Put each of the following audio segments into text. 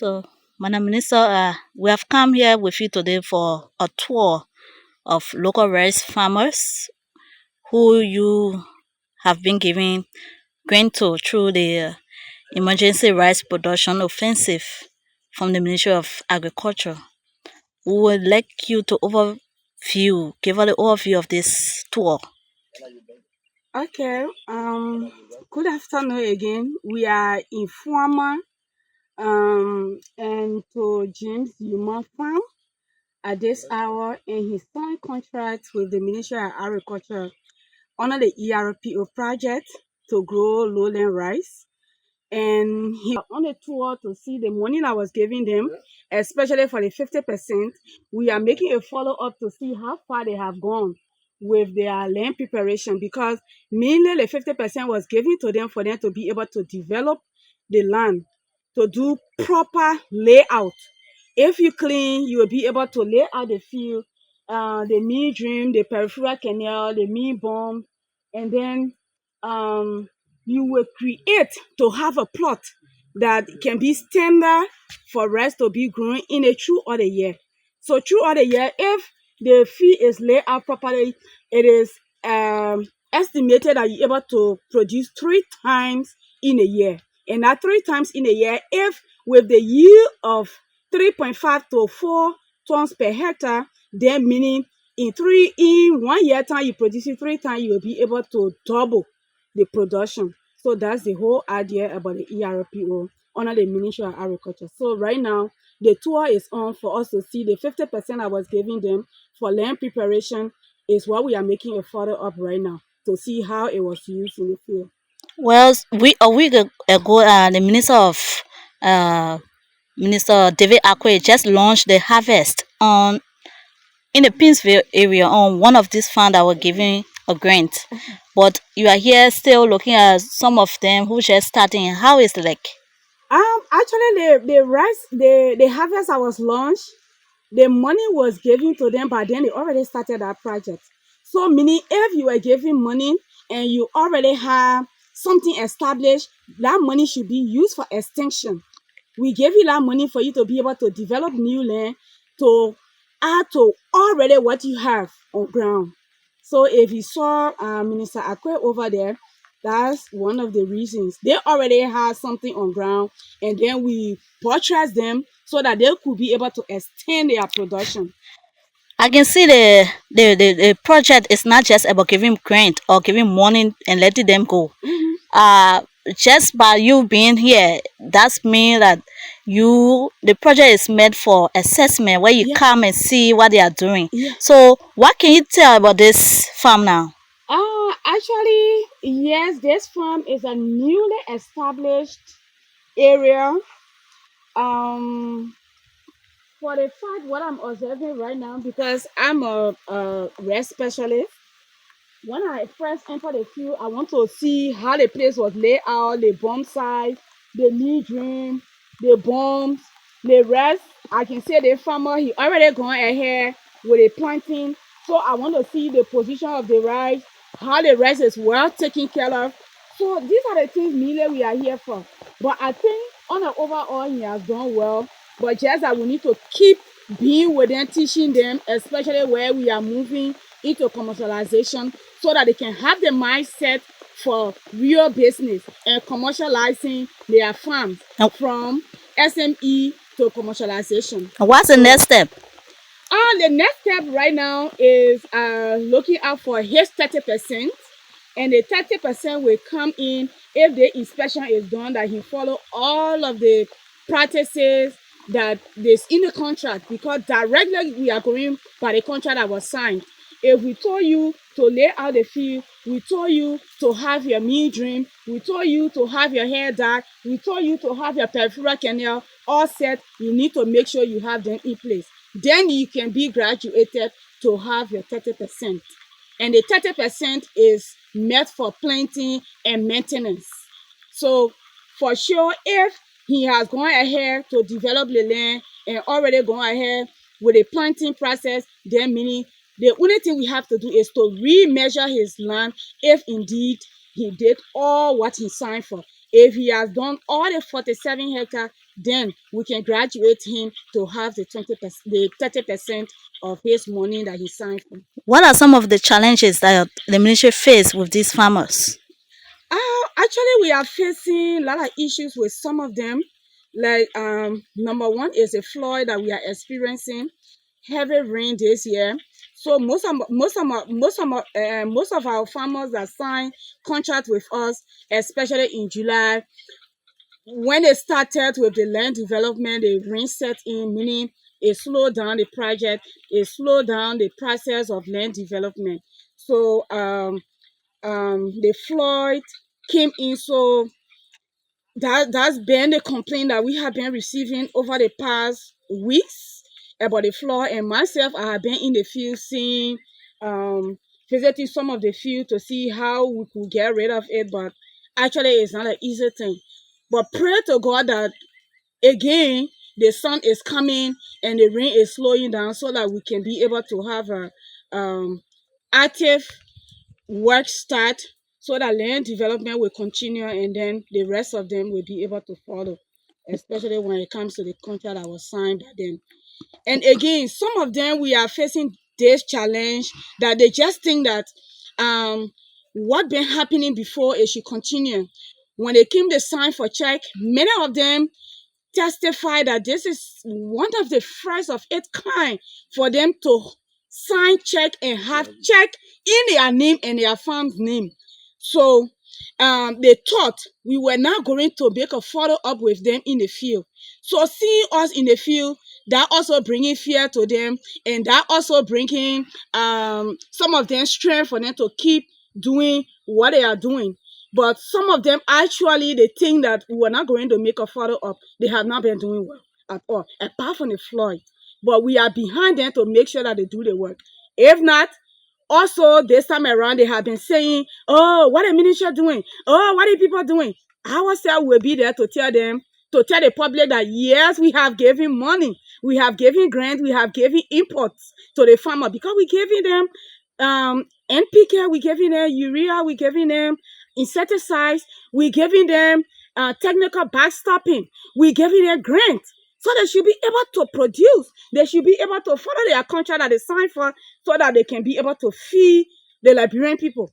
So, Madam Minister, we have come here with you today for a tour of local rice farmers who you have been giving grant to through the emergency rice production offensive from the Ministry of Agriculture. We would like you to give us the overview of this tour. Okay. Good afternoon again. We are informer and to James Human Farm at this hour, and he signed contracts with the Ministry of Agriculture under the ERPO project to grow lowland rice. And he on a tour to see the money I was giving them, especially for the 50%. We are making a follow up to see how far they have gone with their land preparation, because mainly the 50% was given to them for them to be able to develop the land, to do proper layout. If you clean, you will be able to lay out the field, the mean dream, the peripheral canal, the mean bomb, and then you will create to have a plot that can be standard for rice to be grown in a throughout the year. So throughout the year, if the field is laid out properly, it is estimated that you're able to produce 3 times in a year. And that 3 times in a year, if with the yield of 3.5 to 4 tons per hectare, then meaning in 1 year time you producing 3 times, you will be able to double the production. So that's the whole idea about the ERPO under the Ministry of Agriculture. So right now, the tour is on for us to see the 50% I was giving them for land preparation is what we are making a follow up right now to see how it was used in the field. Well, a week ago, the uh, Minister David Akwe just launched the harvest on in the Pinsville area on one of these farms that were giving a grant. But you are here still looking at some of them who just starting. How is it like? Actually, the rice, the harvest I was launched, the money was given to them, but then they already started that project. So meaning if you were giving money and you already have something established, that money should be used for extension. We gave you that money for you to be able to develop new land to add to already what you have on ground. So if you saw Minister Akwe over there, that's one of the reasons. They already have something on ground, and then we buttress them so that they could be able to extend their production. I can see the project is not just about giving grant or giving money and letting them go. Mhm. Uh just by you being here, that's mean that the project is made for assessment where you Yeah, come and see what they are doing. yeah. So what can you tell about this farm now? Actually, yes, this farm is a newly established area. Um, for the fact what I'm observing right now, because I'm a rest specialist. When I first entered the field, I want to see how the place was laid out, the bomb size, the lead dream, the bombs, the rest. I can see the farmer, he already gone ahead with the planting. So I want to see the position of the rice, how the rice is well taken care of. So these are the things mainly we are here for. But I think on the overall, he has done well. But just that we need to keep being with them, teaching them, especially where we are moving into commercialization, so that they can have the mindset for real business and commercializing their farms And from SME to commercialization. what's the So next step? the next step right now is looking out for his 30%, and the 30% will come in if the inspection is done, that he follow all of the practices that is in the contract, because directly we are going by the contract that was signed. If we told you to lay out the field, we told you to have your meal dream, we told you to have your hair dye, we told you to have your peripheral canal all set, you need to make sure you have them in place. Then you can be graduated to have your 30%. And the 30% is meant for planting and maintenance. So for sure, if he has gone ahead to develop the land and already gone ahead with the planting process, then meaning the only thing we have to do is to remeasure his land if indeed he did all what he signed for. If he has done all the 47 hectares, then we can graduate him to have the 20%, the 30% of his money that he signed for. What are some of the challenges that the ministry face with these farmers? Actually, we are facing a lot of issues with some of them. Like number one is a flood that we are experiencing, heavy rain this year. So most of our farmers that sign contract with us, especially in July, when they started with the land development, the rain set in, meaning it slowed down the project, it slowed down the process of land development. So the flood came in, so that's been the complaint that we have been receiving over the past weeks about the flood. And myself, I have been in the field seeing, visiting some of the field to see how we could get rid of it, but actually it's not an easy thing. But pray to God that again the sun is coming and the rain is slowing down so that we can be able to have a active work start, so that land development will continue and then the rest of them will be able to follow, especially when it comes to the contract that was signed by them. And again, some of them we are facing this challenge that they just think that what been happening before it should continue. When they came to sign for check, many of them testify that this is one of the first of its kind for them to sign check and have check in their name and their farm's name. So they thought we were not going to make a follow up with them in the field. So seeing us in the field, that also bringing fear to them, and that also bringing some of them strength for them to keep doing what they are doing. But some of them actually they think that we are not going to make a follow up. They have not been doing well at all, apart from the flood. But we are behind them to make sure that they do the work. If not, also this time around they have been saying, "Oh, what the minister doing? Oh, what are people doing?" Ourselves will be there to tell them, to tell the public that yes, we have given money, we have given grant, we have given imports to the farmer, because we giving them NPK, we giving them urea, we giving them insecticides, we giving them technical backstopping, we giving them grant. So they should be able to produce. They should be able to follow their contract that they signed for, so that they can be able to feed the Liberian people.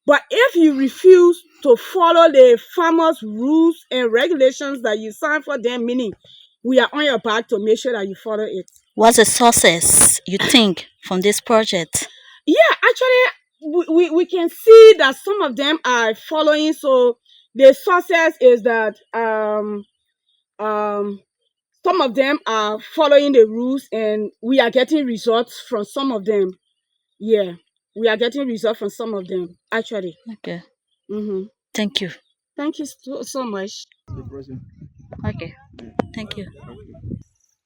But if you refuse to follow the farmers' rules and regulations that you signed for them, meaning we are on your back to make sure that you follow it. What's the success you think from this project? Yeah, actually, we can see that some of them are following. So the success is that um, some of them are following the rules, and we are getting results from some of them. Yeah, we are getting results from some of them, actually. Okay, Mm-hmm. thank you. Thank you so much. Okay, thank you.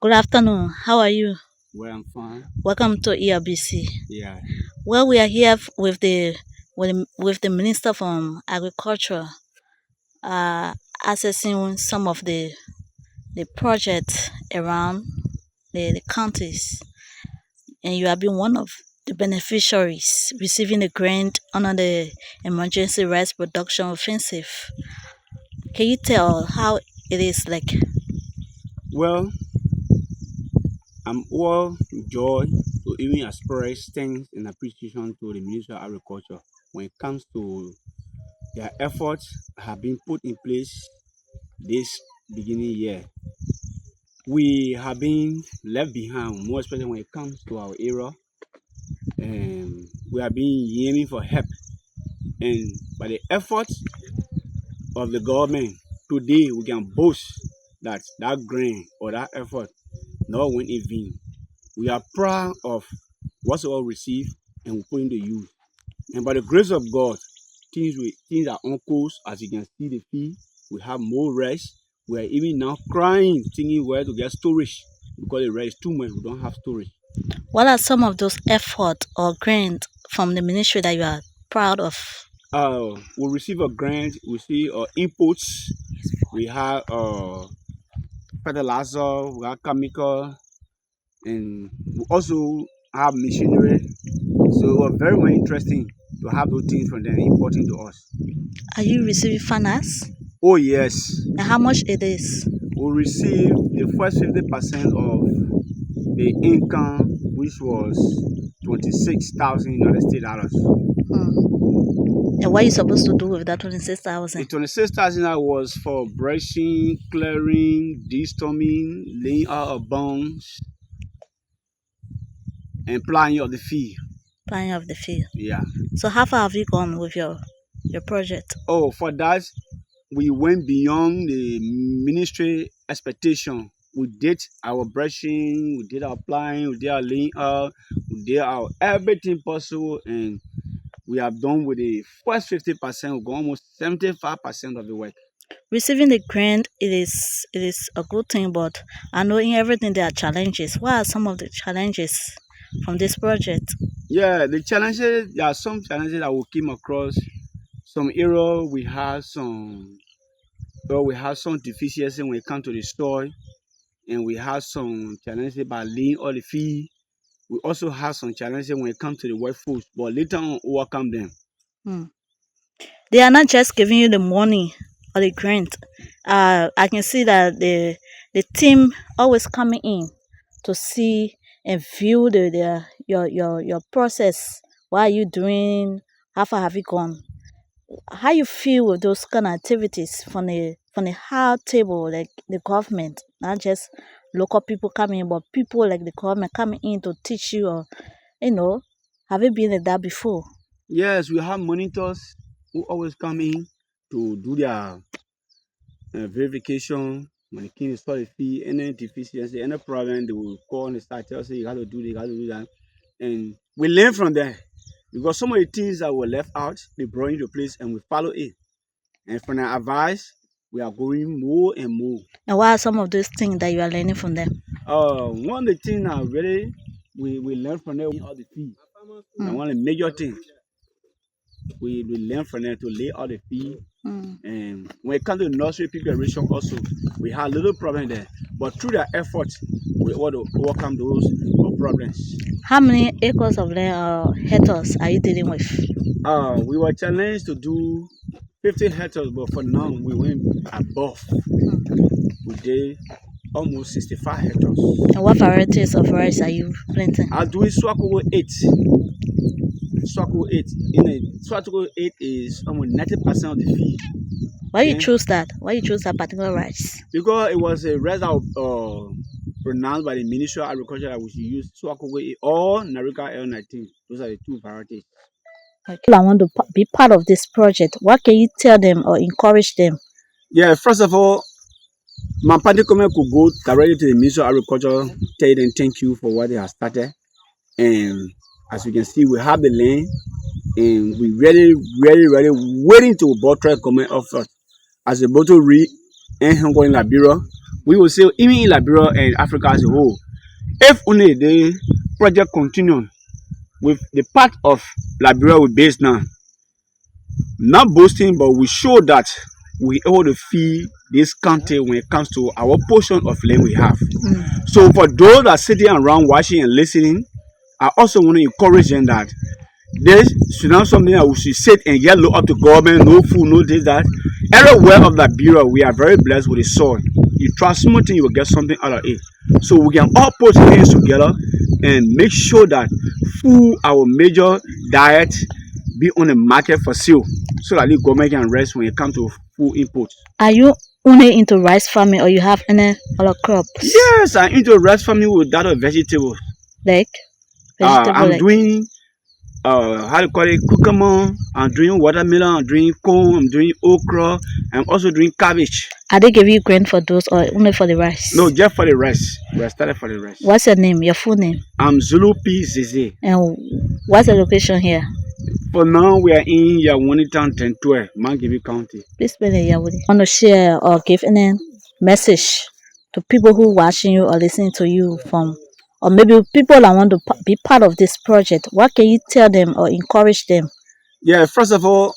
Good afternoon. How are you? Well, I'm fine. Welcome to ERBC. Yeah. Well, we are here with the Minister from Agriculture, assessing some of the projects around the counties, and you have been one of the beneficiaries receiving the grant under the Emergency Rice Production Offensive. Can you tell how it is like? Well, I'm all joy to even express thanks and appreciation to the Ministry of Agriculture when it comes to their efforts have been put in place this beginning year. We have been left behind, more especially when it comes to our area, and we have been aiming for help. And by the efforts of the government, today we can boast that that grant or that effort not went in vain. We are proud of what we all receive and we put into use. And by the grace of God, things are on course. As you can see the field, we have more rice. We are even now crying, thinking where to get storage because the rice is too much. We don't have storage. What are some of those efforts or grants from the ministry that you are proud of? We receive a grant. We see inputs. We have fertilizer. We have chemical, and we also have machinery. So it was very interesting to have those things from them importing to us. Are you receiving finance? Oh yes. And how much it is? We receive the first 50% of the income, which was 26,000 United States dollars. And what are you supposed to do with that The 26,000? 26,000 was for brushing, clearing, destorming, laying out of bones, and planning of the field. Planning of the field. Yeah. So how far have you gone with your project? Oh, for that, we went beyond the ministry expectation. We did our brushing, we did our planning, we did our laying out, we did our everything possible, and we have done with the first 50%. We've got almost 75% of the work. Receiving the grant, it is a good thing, but I know in everything there are challenges. What are some of the challenges from this project? Yeah, the challenges, there are some challenges that we came across. Some error, we have some deficiency when it comes to the soil, and we have some challenges by laying all the feed. We also have some challenges when it comes to the workforce, but later on overcome them. Hmm. They are not just giving you the money or the grant. I can see that the team always coming in to see and view your process. What are you doing? How far have you gone? How you feel with those kind of activities from the high table, like the government, not just local people coming, but people like the government coming in to teach you, or have you been like that before? Yes, we have monitors who always come in to do their verification. When the king is the fee, any deficiency, any problem, they will call on the start, tell us, say, you got to do this, you got to do that. And we learn from there. Because some of the things that were left out, they brought into place and we follow it. And from our advice, we are going more and more. And what are some of those things that you are learning from them? One of the things that really we learn from them all the fee. And one of the major things we learn from them to lay all the fee. And when it comes to nursery preparation also, we had a little problem there. But through their efforts, we were able to overcome those problems. How many acres of land or hectares are you dealing with? We were challenged to do 50 hectares, but for now we went above. We did almost 65 hectares. And what varieties of rice are you planting? I'm doing Swakoko 8. Swakoko 8. Swakoko 8 is almost 90% of the feed. Why you choose that? Why you choose that particular rice? Because it was a rice that pronounced by the Ministry of Agriculture that we should use Swakoko 8 or Narika L19. Those are the two varieties. Okay. I want to be part of this project. What can you tell them or encourage them? Yeah, first of all, my party comment could go directly to the Ministry of Agriculture, tell them thank you for what they have started. And as you can see, we have the land, and we really waiting to buttress government effort. As a bottle read and in Liberia, we will say even in Liberia and Africa as a whole, if only the project continue with the part of Liberia we base now, not boasting, but we show that we able to feed this country when it comes to our portion of land we have. So for those that are sitting around watching and listening, I also want to encourage them that this should not something that we should sit and yet look up to government, no food, no this, that. Everywhere of Liberia, we are very blessed with the soil. You trust something, you will get something out of it. So we can all put hands together and make sure that food, our major diet, be on the market for sale, so that the government can rest when it comes to food inputs. Are you only into rice farming, or you have any other crops? Yes, I'm into rice farming with that of vegetables. Like I'm doing how to call it, cucumber. I'm doing watermelon. I'm doing corn. I'm doing okra. I'm also doing cabbage. Are they giving you grant for those or only for the rice? No, just for the rice. We started for the rice. What's your name? Your full name? I'm Zulu P Zeze. And what's the location here? For now, we are in Yawanitan 1012, Mangibi County. Please spell it Yawani. Want to share or give any message to people who watching you or listening to you from, or maybe people that want to be part of this project? What can you tell them or encourage them? Yeah, first of all,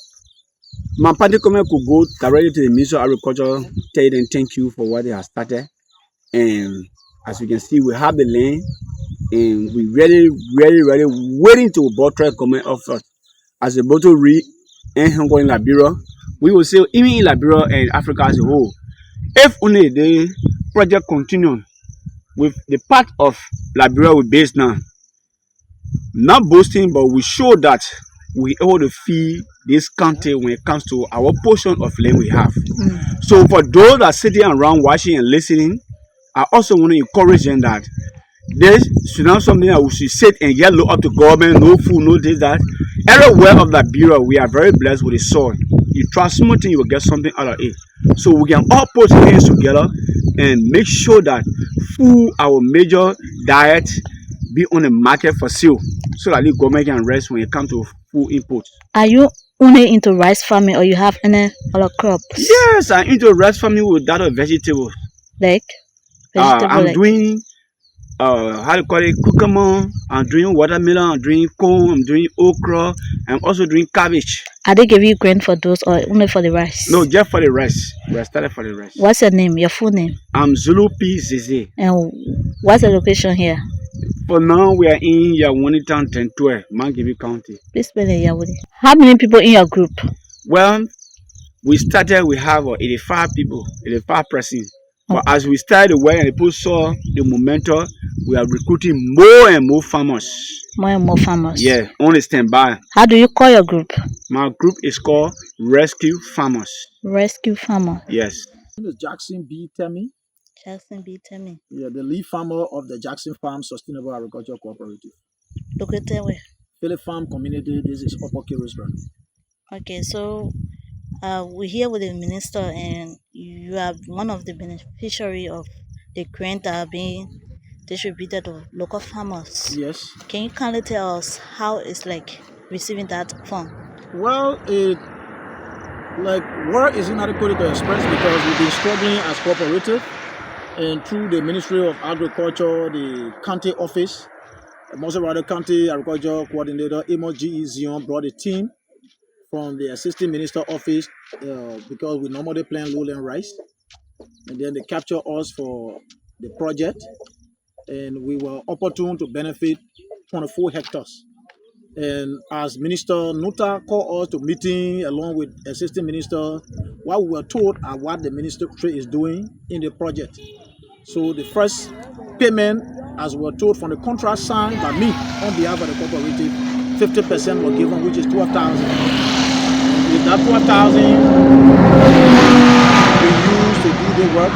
my party comment could go directly to the Ministry of Agriculture, tell them thank you for what they have started. And as you can see, we have the land, and we really waiting to buttress government effort. As a bottle read and in Liberia, we will say even in Liberia and Africa as a whole, if only the project continue with the part of Liberia we base now, not boasting, but we show that we able to feed this country when it comes to our portion of land we have. So for those that are sitting around watching and listening, I also want to encourage them that this should not something that we should sit and yell up to government, no food, no this, that. Everywhere of Liberia, we are very blessed with the soil. You try something, you will get something out of it. So we can all put hands together and make sure that food, our major diet, be on the market for sale, so that the government can rest when it comes to food input. Are you only into rice farming or you have any other crops? Yes, I'm into rice farming with that of vegetables. Like vegetable I'm like doing how to call it, cucumber. I'm doing watermelon. I'm doing corn. I'm doing okra. I'm also doing cabbage. Are they giving you grain for those or only for the rice? No, just for the rice. We are started for the rice. What's your name? Your full name? I'm Zulu P Zeze. And what's the location here? For now, we are in Yawanitan 1012, Mangibi County. Please spell it Yawani. How many people in your group? Well, we have 85 people, 85 persons. But as we started the work and people saw the momentum, we are recruiting more and more farmers. More and more farmers? Yeah, only stand by. How do you call your group? My group is called Rescue Farmers. Rescue Farmer? Yes. My name is Jackson B. Temi. Jackson B. Temi. Yeah, the lead farmer of the Jackson Farm Sustainable Agriculture Cooperative. Located where? Philip Farm Community, this is Upper Kirisburg. Okay, so we're here with the minister and you are one of the beneficiaries of the grant that are being distributed to local farmers. Yes. Can you kindly tell us how it's like receiving that fund? Well, word is inadequate to express because we've been struggling as cooperative, and through the Ministry of Agriculture, the county office, Monserrate County Agriculture Coordinator Amos G. Zion brought a team from the Assistant Minister office because we normally plant lowland rice, and then they capture us for the project, and we were opportune to benefit 24 hectares. And as Minister Nuta called us to meeting along with Assistant Minister, what we were told are what the ministry is doing in the project. So the first payment, as we were told from the contract signed by me on behalf of the cooperative, 50% was given, which is 12,000. With that 12,000, we used to do the work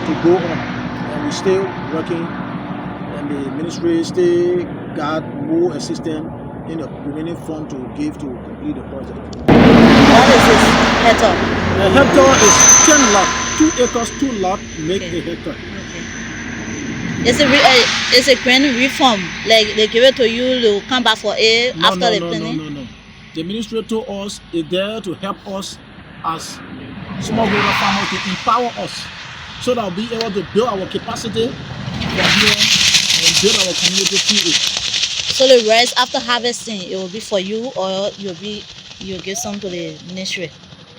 to go on, and we still working, and the ministry still got more assistance in the remaining fund to give to complete the project. What is this hectare? The hectare is 10 lots, 2 acres, 2 lots make a hectare. Okay. It's a grant reform, like they give it to you, they will come back for it after the planning? No. The ministry told us is there to help us as smallholder farmers, to empower us so that we'll be able to build our capacity from here and build our community through it. So the rice after harvesting, it will be for you or you'll give some to the ministry?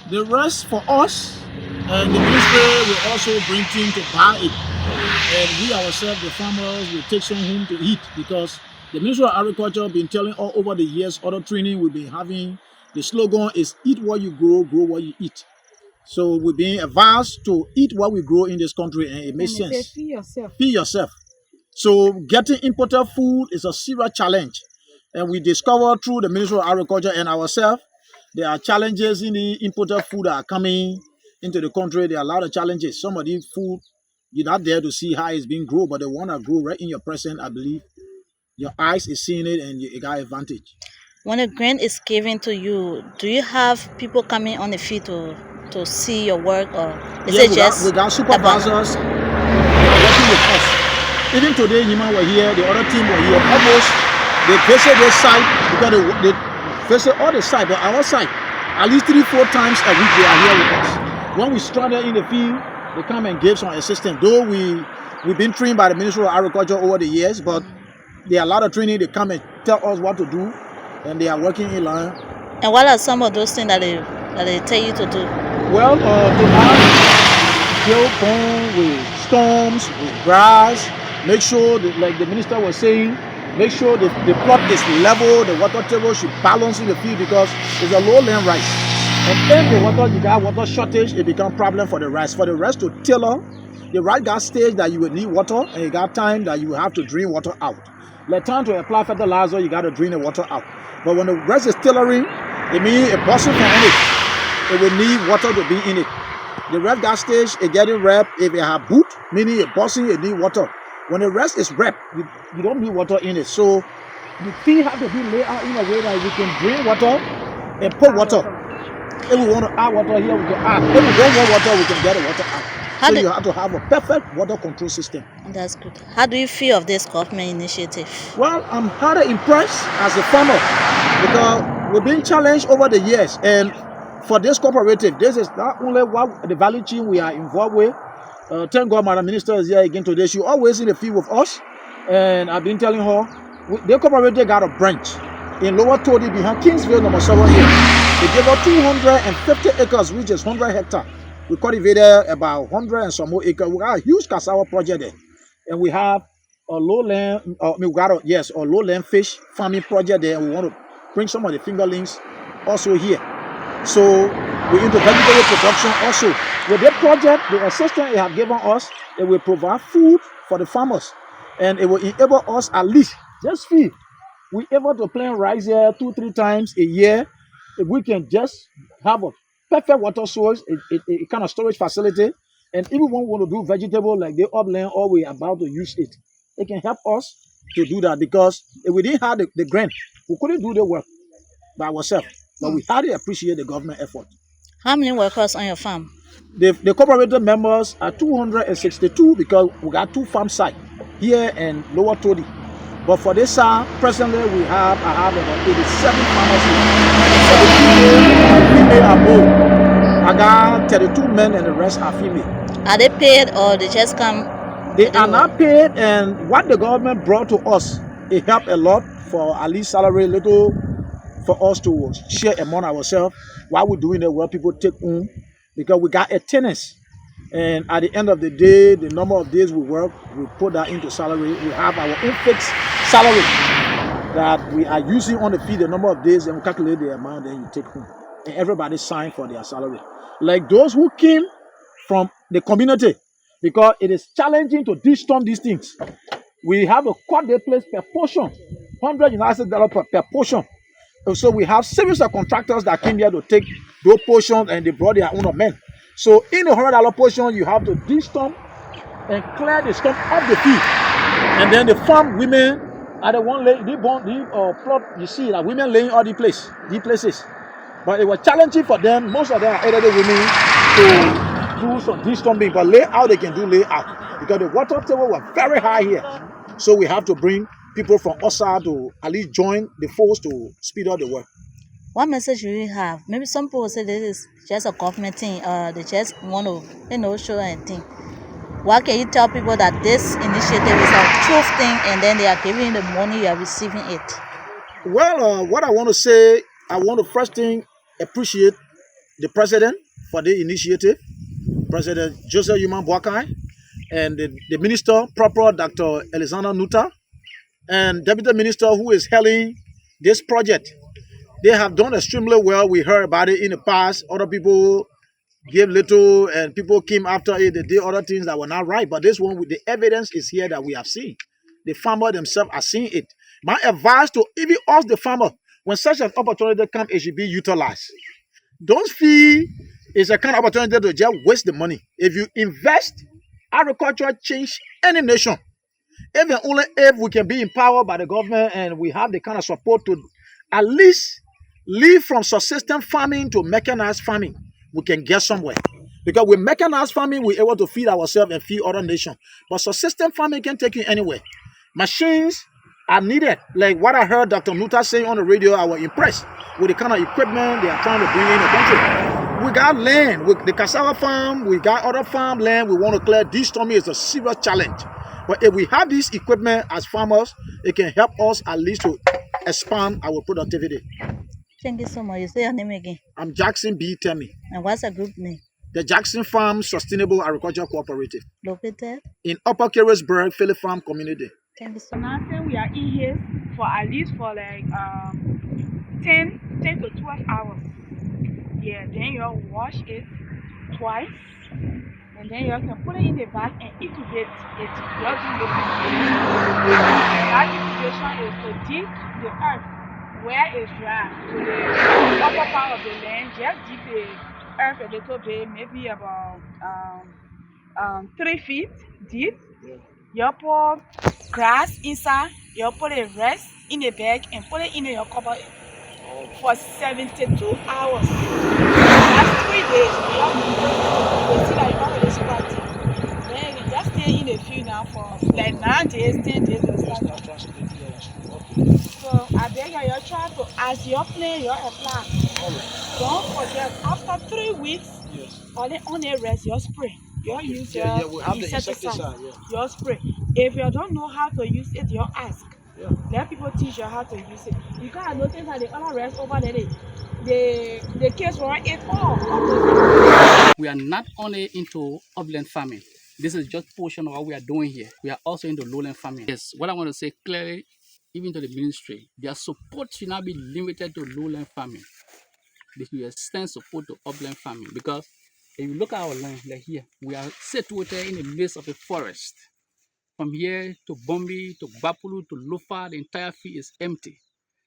The rest for us, and the ministry will also bring things to buy it. And we ourselves, the farmers, will take some home to eat, because the Ministry of Agriculture has been telling all over the years, other training we've been having, the slogan is eat what you grow, grow what you eat. So we're being advised to eat what we grow in this country, and it makes sense. Feed yourself. Feed yourself. So getting imported food is a serious challenge. And we discovered through the Ministry of Agriculture and ourselves, there are challenges in the imported food that are coming into the country. There are a lot of challenges. Some of these food, you're not there to see how it's being grown, but the one that grow right in your presence, I believe, your eyes is seeing it and you got advantage. When a grant is given to you, do you have people coming on the field to see your work, or is it just we got supervisors working with us. Even today, Nima were here, the other team were here. Almost, they visit their site because they visit all the site, but our site, at least 3-4 times a week, they are here with us. When we stranded in the field, they come and give some assistance. Though we've been trained by the Ministry of Agriculture over the years, but there are a lot of training. They come and tell us what to do, and they are working in line. And what are some of those things that they tell you to do? Well, to build corn with storms, with grass. Make sure that, like the minister was saying, make sure the plot is level, the water table should balance in the field, because it's a lowland rice. And if the water, you got water shortage, it become problem for the rice. For the rice to tiller, the rice got stage that you will need water, and you got time that you will have to drain water out. Like time to apply fertilizer, you got to drain the water out. But when the rice is tillering, it means a person from it. It will need water to be in it. The rest gas stage is getting wrapped. If it have boot, meaning a bossing, it need water. When the rest is wrapped, you don't need water in it. So the feed have to be laid out in a way that we can drain water and put water. If we want to add water here, we can add. If we don't want water, we can get the water out. So you have to have a perfect water control system. That's good. How do you feel of this government initiative? Well, I'm highly impressed as a farmer because we've been challenged over the years, and for this cooperative, this is not only what the value chain we are involved with. Thank God, Madam Minister is here again today. She always in the field with us, and I've been telling her the cooperative got a branch in Lower Tody behind Kingsville, number 7 here. They gave us 250 acres, which is 100 hectares. We cultivated about 100 and some more acres. We got a huge cassava project there, and we have a lowland. We got a lowland fish farming project there, and we want to bring some of the fingerlings also here. So we're into vegetable production also. With this project, the assistance it have given us, it will provide food for the farmers, and it will enable us at least just feed. We're able to plant rice here 2-3 times a year. If we can just have a perfect water source, a kind of storage facility, and if we want to do vegetable like the upland, or we're about to use it, it can help us to do that, because if we didn't have the grant, we couldn't do the work by ourselves. But we highly appreciate the government effort. How many workers on your farm? The cooperative members are 262 because we got 2 farm sites here and Lower Tody. But for this side, presently I have about 87 farmers here. Female are both. I got 32 men and the rest are female. Are they paid or they just come? They are not paid, and what the government brought to us, it helped a lot for at least salary, little for us to share among ourselves while we're doing the work people take home, because we got a tenants. And at the end of the day, the number of days we work, we put that into salary. We have our own fixed salary that we are using on the feed the number of days, and we calculate the amount that you take home. And everybody sign for their salary. Like those who came from the community, because it is challenging to de-storm these things. We have a quad day place per portion, $100 per portion. So we have series of contractors that came here to take those portions, and they brought their own men. So in the $100 portion, you have to de-stump and clear the stump of the field. And then the farm women are the one laying plot. You see that women laying all these places. But it was challenging for them. Most of them are elderly women to do some de-stumping, but layout they can do layout because the water table was very high here. So we have to bring people from outside to at least join the force to speed up the work. What message do you have? Maybe some people say this is just a government thing, they just want to, show anything. What can you tell people that this initiative is a truth thing, and then they are giving you the money, you are receiving it? Well, what I want to say, I want to first thing appreciate the president for the initiative, President Joseph Yuman Boakai, and the minister, proper Dr. Alexander Nuta, and Deputy Minister who is heading this project. They have done extremely well. We heard about it in the past. Other people gave little and people came after it. They did other things that were not right. But this one, the evidence is here that we have seen. The farmer themselves are seeing it. My advice to even us, the farmer, when such an opportunity comes, it should be utilized. Don't feel it's a kind of opportunity to just waste the money. If you invest, agriculture change any nation. Even only if we can be empowered by the government and we have the kind of support to at least leave from subsistence farming to mechanized farming, we can get somewhere. Because with mechanized farming, we're able to feed ourselves and feed other nations. But subsistence farming can take you anywhere. Machines are needed. Like what I heard Dr. Nuta saying on the radio, I was impressed with the kind of equipment they are trying to bring in the country. We got land. With the cassava farm, we got other farm land we want to clear. De-storming is a serious challenge. But if we have this equipment as farmers, it can help us at least to expand our productivity. Thank you so much. You say your name again? I'm Jackson B. Temi. And what's the group name? The Jackson Farm Sustainable Agriculture Cooperative. Located? In Upper Carrollsburg, Philly Farm Community. Thank you so much. Now we are in here for at least for like 10 to 12 hours. Yeah, then you wash it twice, and then you can put it in the bag and incubate it. You do the incubation. That incubation is to dig the earth where it's dry to the upper part of the land. Just dig the earth a little bit, maybe about 3 feet deep. You put grass inside. You put it rest in a bag and put it in your cupboard for 72 hours. That's 3 days. You see that you're not really scratching. Then you just stay in the field now for like 9 days, 10 days. So I beg you, try to, as you're playing, you're apply. Don't forget, after 3 weeks, on a rest, you spray. You use your insecticide. You spray. If you don't know how to use it, you ask. Let people teach you how to use it. You can't notice that the other rest over there, the case for it all. We are not only into upland farming. This is just portion of what we are doing here. We are also into lowland farming. Yes, what I want to say clearly, even to the ministry, their support should not be limited to lowland farming. They should extend support to upland farming, because if you look at our land, like here, we are situated in the midst of a forest. From here to Bombi, to Bapulu, to Lofa, the entire field is empty.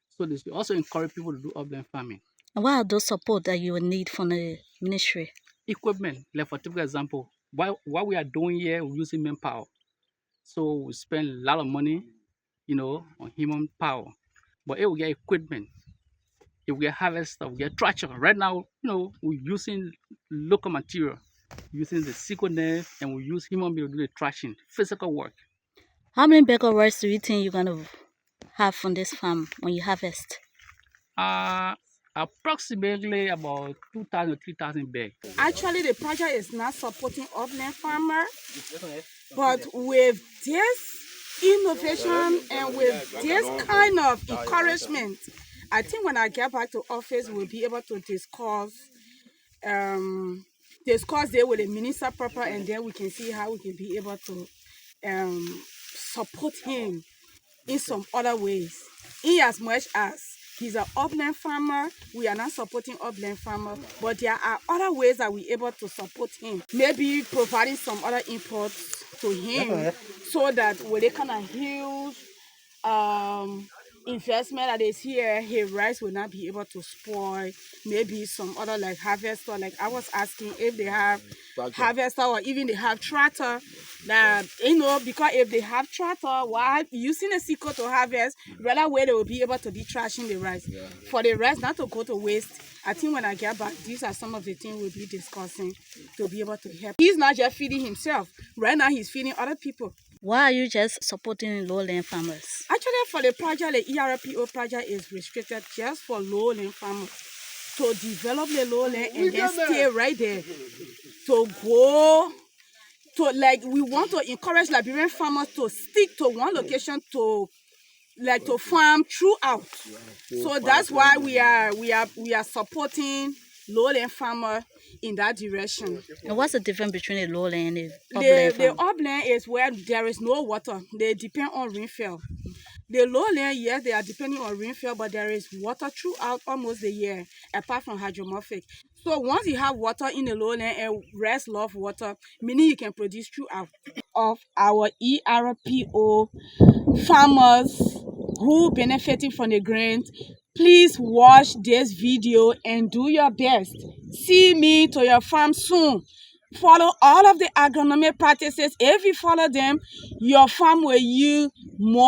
So they should also encourage people to do upland farming. And what are those support that you will need from the ministry? Equipment, like for typical example, what we are doing here, we're using manpower. So we spend a lot of money, on human power. But if we get equipment, if we get harvester, we get tractor. Right now, we're using local material, using the sickle nerve, and we use human being to do the thrashing, physical work. How many bag of rice do you think you're going to have from this farm when you harvest? Uh, Approximately about 2,000 3,000 bags. Actually, the project is not supporting upland farmer, but with this innovation and with this kind of encouragement, I think when I get back to office, we'll be able to discuss there with the minister proper, and then we can see how we can be able to support him in some other ways. In as much as he's an upland farmer, we are not supporting upland farmer, but there are other ways that we're able to support him. Maybe providing some other inputs to him so that with the kind of huge investment that is here, his rice will not be able to spoil. Maybe some other like harvester, like I was asking if they have harvester or even they have tractor, that because if they have tractor while using a sickle to harvest, rather way they will be able to be thrashing the rice. For the rice not to go to waste. I think when I get back, these are some of the things we'll be discussing to be able to help. He's not just feeding himself. Right now he's feeding other people. Why are you just supporting lowland farmers? Actually, for the project, the ERPO project is restricted just for lowland farmers to develop the lowland and then stay right there. To go to, like, we want to encourage Liberian farmers to stick to one location to farm throughout. So that's why we are supporting lowland farmer in that direction. And what's the difference between the lowland and the upland The farm? upland is where there is no water. They depend on rainfall. The lowland, yes, they are depending on rainfall, but there is water throughout almost the year, apart from hydromorphic. So once you have water in the lowland and rest love water, meaning you can produce throughout. Of our ERPO farmers who benefiting from the grant, please watch this video and do your best. See me to your farm soon. Follow all of the agronomic practices. If you follow them, your farm will yield more.